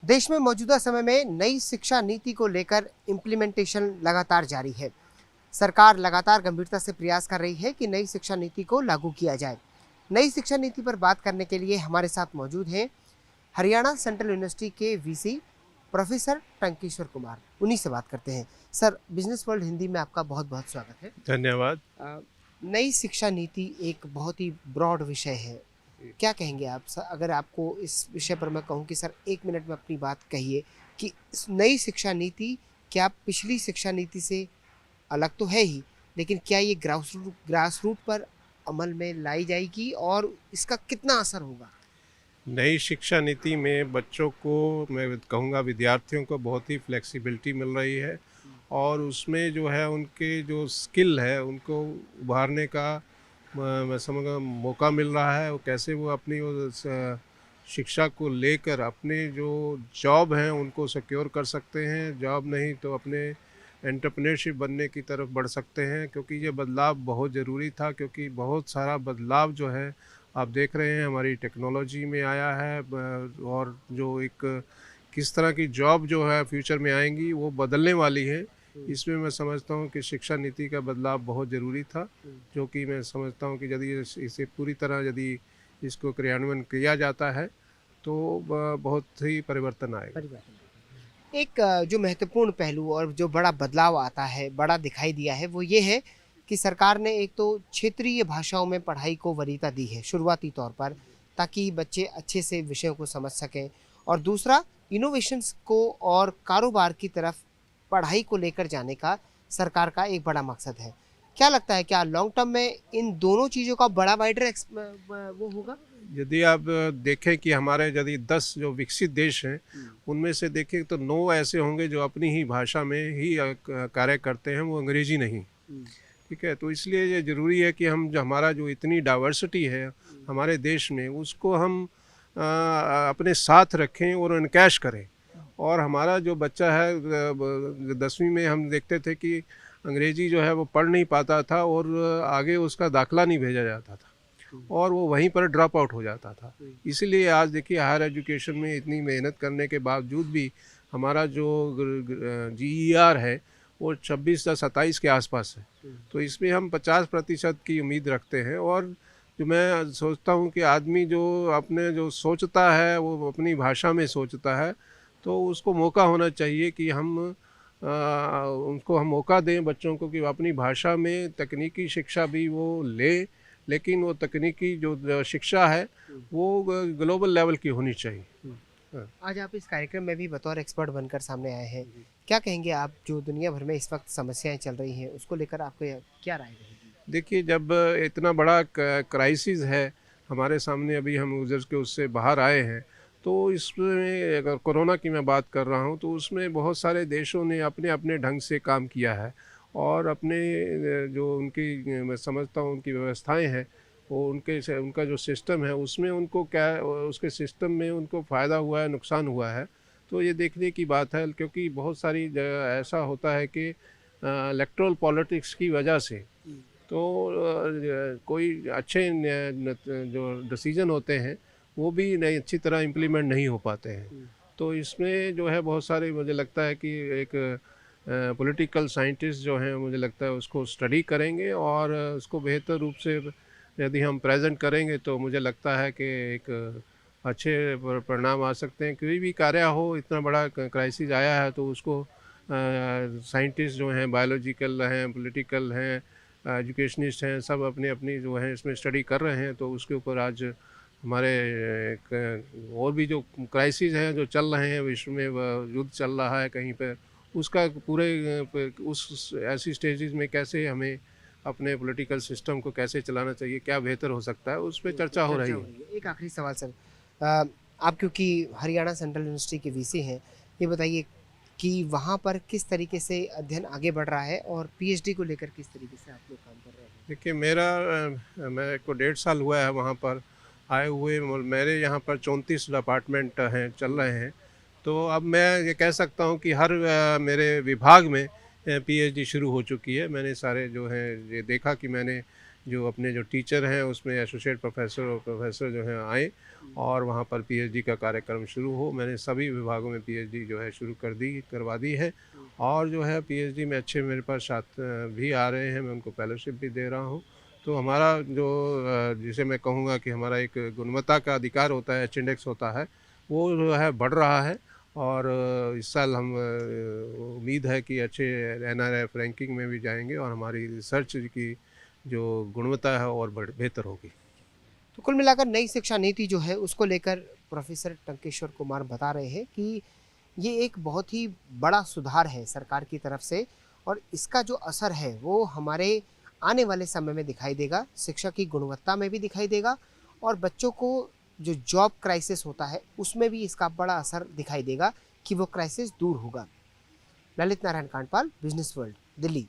देश में मौजूदा समय में नई शिक्षा नीति को लेकर इम्प्लीमेंटेशन लगातार जारी है। सरकार लगातार गंभीरता से प्रयास कर रही है कि नई शिक्षा नीति को लागू किया जाए। नई शिक्षा नीति पर बात करने के लिए हमारे साथ मौजूद हैं हरियाणा सेंट्रल यूनिवर्सिटी के वीसी प्रोफेसर टंकेश्वर कुमार। उन्हीं से बात करते हैं। सर, बिजनेस वर्ल्ड हिंदी में आपका बहुत बहुत स्वागत है। धन्यवाद। नई शिक्षा नीति एक बहुत ही ब्रॉड विषय है। क्या कहेंगे आप सर, अगर आपको इस विषय पर मैं कहूँ कि सर 1 मिनट में अपनी बात कहिए कि इस नई शिक्षा नीति क्या पिछली शिक्षा नीति से अलग तो है ही, लेकिन क्या ये ग्रास रूट पर अमल में लाई जाएगी और इसका कितना असर होगा? नई शिक्षा नीति में बच्चों को, मैं कहूँगा विद्यार्थियों को, बहुत ही फ्लेक्सिबिलिटी मिल रही है और उसमें जो है उनके जो स्किल है उनको उभारने का मैं समझूंगा मौका मिल रहा है। वो कैसे वो अपनी शिक्षा को लेकर अपने जो जॉब हैं उनको सिक्योर कर सकते हैं, जॉब नहीं तो अपने एंटरप्रेन्योरशिप बनने की तरफ बढ़ सकते हैं। क्योंकि ये बदलाव बहुत ज़रूरी था, क्योंकि बहुत सारा बदलाव जो है आप देख रहे हैं हमारी टेक्नोलॉजी में आया है और जो एक किस तरह की जॉब जो है फ्यूचर में आएंगी वो बदलने वाली है। इसमें मैं समझता हूँ कि शिक्षा नीति का बदलाव बहुत ज़रूरी था, जो कि मैं समझता हूँ कि यदि इसे पूरी तरह यदि इसको क्रियान्वयन किया जाता है तो बहुत ही परिवर्तन आएगा। एक जो महत्वपूर्ण पहलू और जो बड़ा बदलाव आता है, बड़ा दिखाई दिया है, वो ये है कि सरकार ने एक तो क्षेत्रीय भाषाओं में पढ़ाई को वरीयता दी है शुरुआती तौर पर, ताकि बच्चे अच्छे से विषयों को समझ सकें, और दूसरा इनोवेशंस को और कारोबार की तरफ पढ़ाई को लेकर जाने का सरकार का एक बड़ा मकसद है। क्या लगता है, क्या लॉन्ग टर्म में इन दोनों चीज़ों का बड़ा वाइडर वो होगा? यदि आप देखें कि हमारे यदि 10 जो विकसित देश हैं उनमें से देखें तो 9 ऐसे होंगे जो अपनी ही भाषा में ही कार्य करते हैं, वो अंग्रेजी नहीं। ठीक है, तो इसलिए ये ज़रूरी है कि हम जो हमारा जो इतनी डाइवर्सिटी है हमारे देश में उसको हम अपने साथ रखें और इनकैश करें। और हमारा जो बच्चा है 10वीं में हम देखते थे कि अंग्रेज़ी जो है वो पढ़ नहीं पाता था और आगे उसका दाखिला नहीं भेजा जाता था और वो वहीं पर ड्रॉप आउट हो जाता था। इसीलिए आज देखिए हायर एजुकेशन में इतनी मेहनत करने के बावजूद भी हमारा जो GER है वो 26 या 27 के आसपास है। तो इसमें हम 50% की उम्मीद रखते हैं। और जो मैं सोचता हूँ कि आदमी जो अपने जो सोचता है वो अपनी भाषा में सोचता है, तो उसको मौका होना चाहिए कि हम उनको हम मौका दें बच्चों को कि वो अपनी भाषा में तकनीकी शिक्षा भी वो ले, लेकिन वो तकनीकी जो शिक्षा है वो ग्लोबल लेवल की होनी चाहिए। हाँ। आज आप इस कार्यक्रम में भी बतौर एक्सपर्ट बनकर सामने आए हैं। क्या कहेंगे आप, जो दुनिया भर में इस वक्त समस्याएं चल रही हैं उसको लेकर आपको क्या राय रहेगी? देखिए, जब इतना बड़ा क्राइसिस है हमारे सामने, अभी हम गुजर के उससे बाहर आए हैं, तो इसमें अगर कोरोना की मैं बात कर रहा हूँ तो उसमें बहुत सारे देशों ने अपने अपने ढंग से काम किया है और अपने जो उनकी मैं समझता हूँ उनकी व्यवस्थाएं हैं वो उनका जो सिस्टम है उसमें उनको क्या उसके सिस्टम में उनको फ़ायदा हुआ है, नुकसान हुआ है, तो ये देखने की बात है। क्योंकि बहुत सारी ऐसा होता है कि इलेक्टोरल पॉलिटिक्स की वजह से तो कोई अच्छे जो डिसीजन होते हैं वो भी नहीं अच्छी तरह इम्प्लीमेंट नहीं हो पाते हैं। तो इसमें जो है बहुत सारे, मुझे लगता है कि एक पॉलिटिकल साइंटिस्ट जो हैं मुझे लगता है उसको स्टडी करेंगे और उसको बेहतर रूप से यदि हम प्रेजेंट करेंगे तो मुझे लगता है कि एक अच्छे परिणाम आ सकते हैं। कोई भी कार्य हो, इतना बड़ा क्राइसिस आया है तो उसको साइंटिस्ट जो हैं, बायोलॉजिकल हैं, पॉलिटिकल हैं, एजुकेशनिस्ट हैं, सब अपनी अपनी जो है इसमें स्टडी कर रहे हैं। तो उसके ऊपर आज हमारे और भी जो क्राइसिस हैं जो चल रहे हैं विश्व में, युद्ध चल रहा है कहीं पर, उसका पूरे उस ऐसी स्टेजेस में कैसे हमें अपने पॉलिटिकल सिस्टम को कैसे चलाना चाहिए, क्या बेहतर हो सकता है, उस पर चर्चा हो रही है। एक आखिरी सवाल सर, आप क्योंकि हरियाणा सेंट्रल यूनिवर्सिटी के वीसी हैं, ये बताइए कि वहाँ पर किस तरीके से अध्ययन आगे बढ़ रहा है और पीएचडी को लेकर किस तरीके से आप लोग काम कर रहे हैं? देखिए, मेरे को 1.5 साल हुआ है वहाँ पर आए हुए। मेरे यहाँ पर 34 डिपार्टमेंट हैं, चल रहे हैं। तो अब मैं ये कह सकता हूँ कि हर मेरे विभाग में पीएचडी शुरू हो चुकी है। मैंने सारे जो हैं ये देखा कि मैंने जो अपने जो टीचर हैं उसमें एसोसिएट प्रोफेसर और प्रोफेसर जो हैं आए और वहाँ पर पीएचडी का कार्यक्रम शुरू हो। मैंने सभी विभागों में पीएचडी जो है शुरू करवा दी है और जो है पीएचडी में अच्छे मेरे पास छात्र भी आ रहे हैं, मैं उनको फेलोशिप भी दे रहा हूँ। तो हमारा जो जिसे मैं कहूँगा कि हमारा एक गुणवत्ता का अधिकार होता है, इंडेक्स होता है, वो जो है बढ़ रहा है और इस साल हम उम्मीद है कि अच्छे एनआरएफ रैंकिंग में भी जाएंगे और हमारी रिसर्च की जो गुणवत्ता है और बेहतर होगी। तो कुल मिलाकर नई शिक्षा नीति जो है उसको लेकर प्रोफेसर टंकेश्वर कुमार बता रहे हैं कि ये एक बहुत ही बड़ा सुधार है सरकार की तरफ से और इसका जो असर है वो हमारे आने वाले समय में दिखाई देगा, शिक्षा की गुणवत्ता में भी दिखाई देगा और बच्चों को जो जॉब क्राइसिस होता है उसमें भी इसका बड़ा असर दिखाई देगा कि वो क्राइसिस दूर होगा। Lalit Narayan Kandpal, business world, Delhi.